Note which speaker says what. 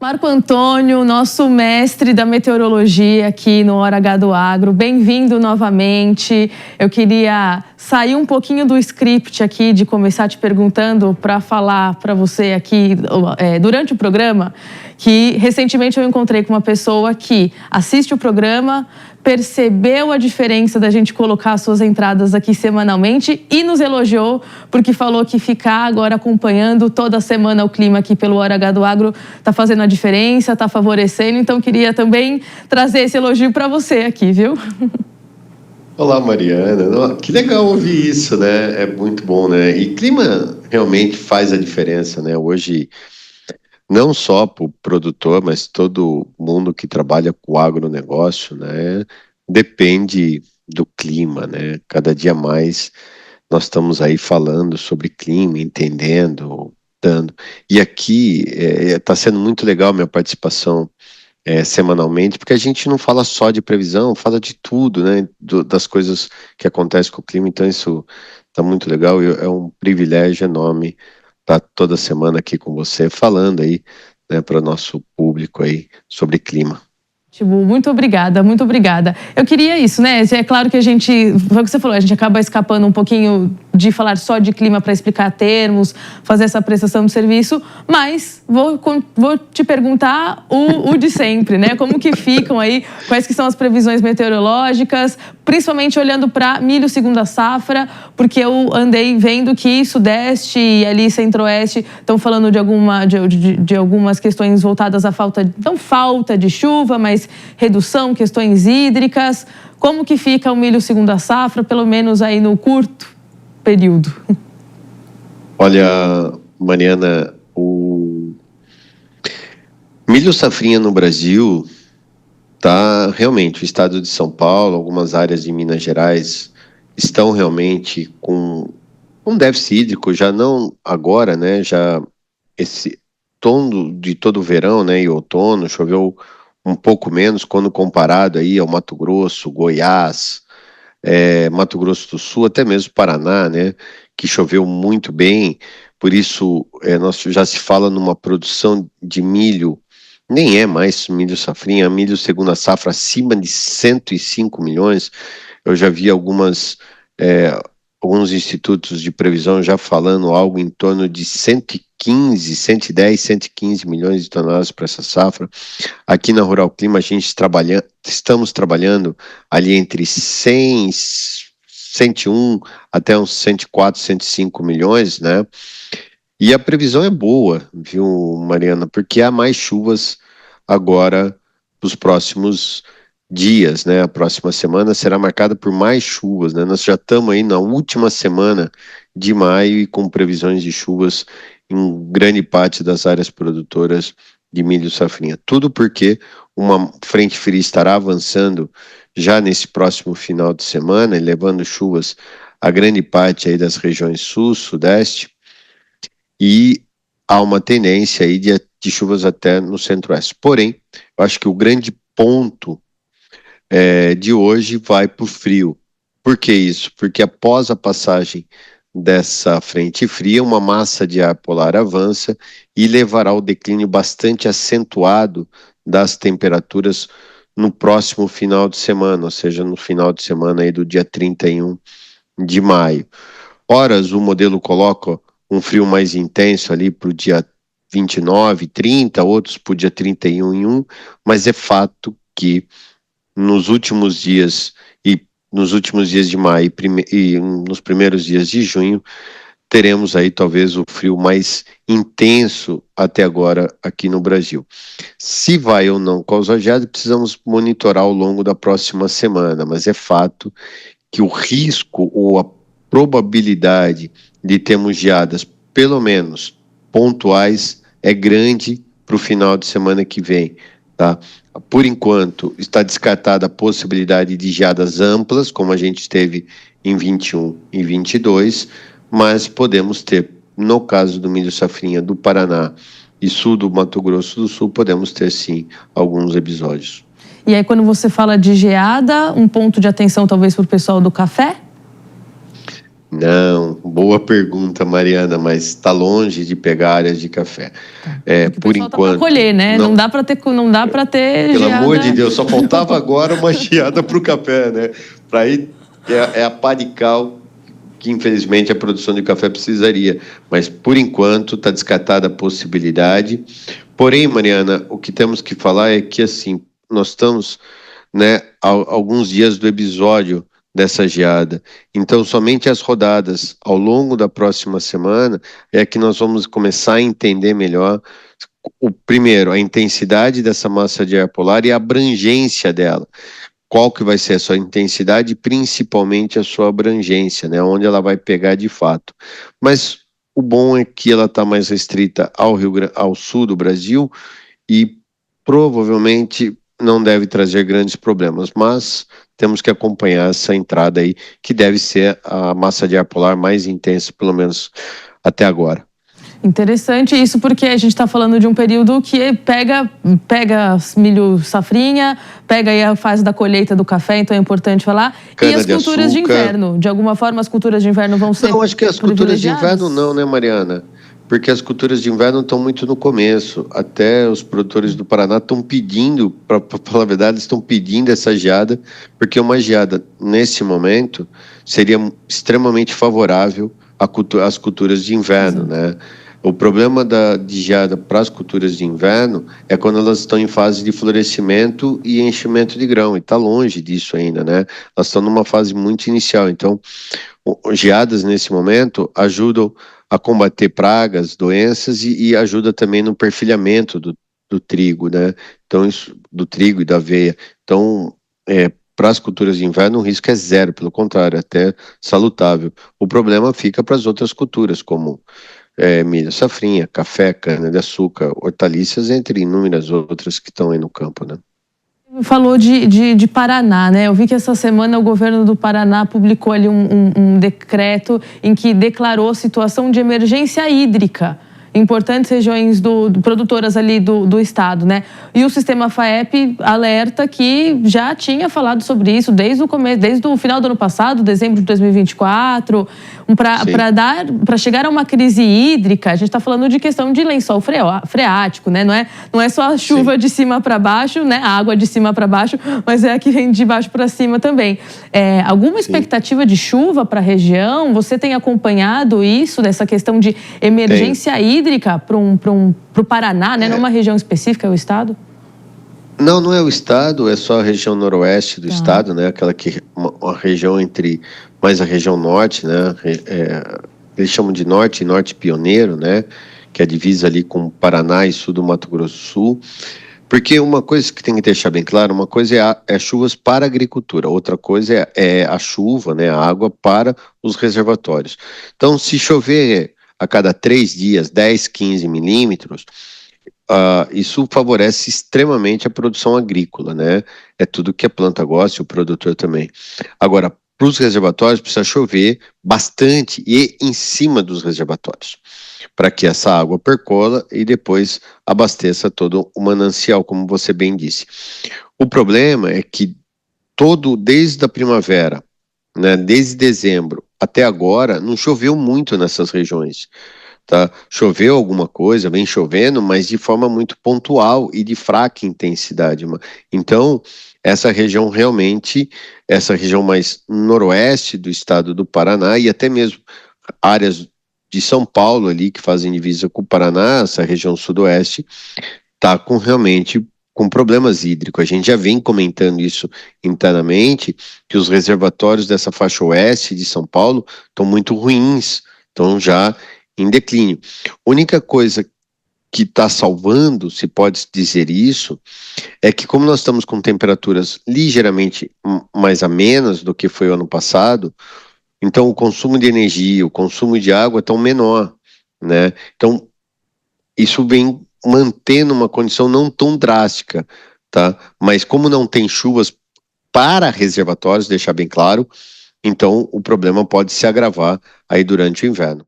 Speaker 1: Marco Antônio, nosso mestre da meteorologia aqui no Hora H do Agro, bem-vindo novamente. Eu queria sair um pouquinho do script aqui, de começar te perguntando para falar para você aqui durante o programa, que recentemente eu encontrei com uma pessoa que assiste o programa, percebeu a diferença da gente colocar as suas entradas aqui semanalmente e nos elogiou porque falou que ficar agora acompanhando toda semana o clima aqui pelo Hora H do Agro está fazendo a diferença, está favorecendo. Então, queria também trazer esse elogio para você aqui, viu?
Speaker 2: Olá, Mariana. Que legal ouvir isso, né? É muito bom, né? E clima realmente faz a diferença, né? Hoje, não só para o produtor, mas todo mundo que trabalha com o agronegócio, né? Depende do clima, né? Cada dia mais nós estamos aí falando sobre clima, entendendo, dando. E aqui está sendo muito legal a minha participação semanalmente, porque a gente não fala só de previsão, fala de tudo, né? Das coisas que acontecem com o clima, então isso está muito legal e é um privilégio enorme estar toda semana aqui com você, falando aí, né, para o nosso público aí sobre clima.
Speaker 1: Muito obrigada, muito obrigada. Eu queria isso, né? É claro que foi o que você falou, a gente acaba escapando um pouquinho de falar só de clima para explicar termos, fazer essa prestação de serviço, mas vou te perguntar o de sempre, né? Como que ficam aí, quais que são as previsões meteorológicas, principalmente olhando para milho segunda safra, porque eu andei vendo que Sudeste e ali Centro-Oeste estão falando de algumas questões voltadas à não falta de chuva, mas redução, questões hídricas. Como que fica o milho segunda safra, pelo menos aí no curto período?
Speaker 2: Olha, Mariana, o milho safrinha no Brasil tá realmente, o estado de São Paulo, algumas áreas de Minas Gerais estão realmente com um déficit hídrico, já não agora, né, já esse tom de todo o verão, né, e outono, choveu um pouco menos quando comparado aí ao Mato Grosso, Goiás, Mato Grosso do Sul, até mesmo Paraná, né, que choveu muito bem, por isso nós já se fala numa produção de milho, nem é mais milho safrinha, milho segunda safra acima de 105 milhões, eu já vi alguns institutos de previsão já falando algo em torno de 115, 110, 115 milhões de toneladas para essa safra. Aqui na Rural Clima, estamos trabalhando ali entre 100, 101 até uns 104, 105 milhões, né? E a previsão é boa, viu, Mariana? Porque há mais chuvas agora nos próximos dias, né? A próxima semana será marcada por mais chuvas, né? Nós já estamos aí na última semana de maio e com previsões de chuvas em grande parte das áreas produtoras de milho safrinha. Tudo porque uma frente fria estará avançando já nesse próximo final de semana e levando chuvas a grande parte aí das regiões sul, sudeste, e há uma tendência aí de chuvas até no centro-oeste. Porém, eu acho que o grande ponto de hoje vai para o frio. Por que isso? Porque após a passagem dessa frente fria, uma massa de ar polar avança e levará ao declínio bastante acentuado das temperaturas no próximo final de semana, ou seja, no final de semana aí do dia 31 de maio. Horas o modelo coloca um frio mais intenso ali para o dia 29, 30, outros para o dia 31 em 1, mas é fato que nos últimos dias de maio e nos primeiros dias de junho, teremos aí talvez o frio mais intenso até agora aqui no Brasil. Se vai ou não causar geada, precisamos monitorar ao longo da próxima semana, mas é fato que o risco ou a probabilidade de termos geadas, pelo menos pontuais, é grande para o final de semana que vem, tá? Por enquanto, está descartada a possibilidade de geadas amplas, como a gente teve em 21 e 22, mas podemos ter, no caso do milho safrinha do Paraná e sul do Mato Grosso do Sul, podemos ter sim alguns episódios.
Speaker 1: E aí, quando você fala de geada, um ponto de atenção talvez para o pessoal do café?
Speaker 2: Não, boa pergunta, Mariana, mas está longe de pegar áreas de café. Por
Speaker 1: Tá para
Speaker 2: enquanto.
Speaker 1: colher, né? Não dá para ter
Speaker 2: Pelo
Speaker 1: geada.
Speaker 2: amor de Deus, só faltava agora uma geada para o café, né? Para aí é a pá de cal que infelizmente a produção de café precisaria. Mas por enquanto está descartada a possibilidade. Porém, Mariana, o que temos que falar é que assim nós estamos, né, alguns dias do episódio dessa geada. Então, somente as rodadas ao longo da próxima semana é que nós vamos começar a entender melhor primeiro, a intensidade dessa massa de ar polar e a abrangência dela. Qual que vai ser a sua intensidade e principalmente a sua abrangência, né? Onde ela vai pegar de fato. Mas o bom é que ela está mais restrita ao sul do Brasil e provavelmente não deve trazer grandes problemas, mas temos que acompanhar essa entrada aí, que deve ser a massa de ar polar mais intensa, pelo menos até agora.
Speaker 1: Interessante isso, porque a gente está falando de um período que pega milho safrinha, pega aí a fase da colheita do café, então é importante falar. E as culturas de inverno? De alguma forma, as culturas de inverno vão ser
Speaker 2: Não, acho que as culturas de inverno não, né, Mariana? Porque as culturas de inverno estão muito no começo. Até os produtores do Paraná estão pedindo, para falar a verdade, estão pedindo essa geada, porque uma geada, nesse momento, seria extremamente favorável às culturas de inverno, né? O problema de geada para as culturas de inverno é quando elas estão em fase de florescimento e enchimento de grão, e está longe disso ainda, né? Elas estão numa fase muito inicial, então geadas nesse momento ajudam a combater pragas, doenças e ajuda também no perfilhamento do trigo, né? Então, isso, do trigo e da aveia. Então, para as culturas de inverno, o risco é zero, pelo contrário, até salutável. O problema fica para as outras culturas, como milho, safrinha, café, cana-de-açúcar, hortaliças, entre inúmeras outras que estão aí no campo, né?
Speaker 1: Falou de Paraná, né? Eu vi que essa semana o governo do Paraná publicou ali um decreto em que declarou situação de emergência hídrica em importantes regiões produtoras ali do estado, né? E o sistema FAEP alerta que já tinha falado sobre isso desde o começo, desde o final do ano passado, dezembro de 2024, para chegar a uma crise hídrica. A gente está falando de questão de lençol freático, né? Não é só a chuva de cima para baixo, né? A água de cima para baixo, mas é a que vem de baixo para cima também. Alguma expectativa de chuva para a região? Você tem acompanhado isso, dessa questão de emergência hídrica para o Paraná, né? Não uma região específica, é o estado?
Speaker 2: Não é o estado, é só a região noroeste do estado, né? Aquela que uma região mais a região norte, né? Eles chamam de norte e norte pioneiro, né? Que é a divisa ali com Paraná e sul do Mato Grosso do Sul. Porque uma coisa que tem que deixar bem claro, uma coisa é chuvas para a agricultura, outra coisa é a chuva, né? A água para os reservatórios. Então, se chover a cada 3 dias, 10, 15 milímetros, isso favorece extremamente a produção agrícola, né? É tudo que a planta gosta e o produtor também. Agora, para os reservatórios precisa chover bastante e em cima dos reservatórios, para que essa água percola e depois abasteça todo o manancial, como você bem disse. O problema é que desde a primavera, né, desde dezembro até agora, não choveu muito nessas regiões. Tá? Choveu alguma coisa, vem chovendo, mas de forma muito pontual e de fraca intensidade. Então, essa região mais noroeste do estado do Paraná e até mesmo áreas de São Paulo ali que fazem divisa com o Paraná, essa região sudoeste, está realmente com problemas hídricos. A gente já vem comentando isso internamente, que os reservatórios dessa faixa oeste de São Paulo estão muito ruins, estão já em declínio. A única coisa que está salvando, se pode dizer isso, é que como nós estamos com temperaturas ligeiramente mais amenas do que foi o ano passado, então o consumo de energia, o consumo de água estão menor, né? Então, isso vem mantendo uma condição não tão drástica, tá? Mas como não tem chuvas para reservatórios, deixar bem claro, então o problema pode se agravar aí durante o inverno.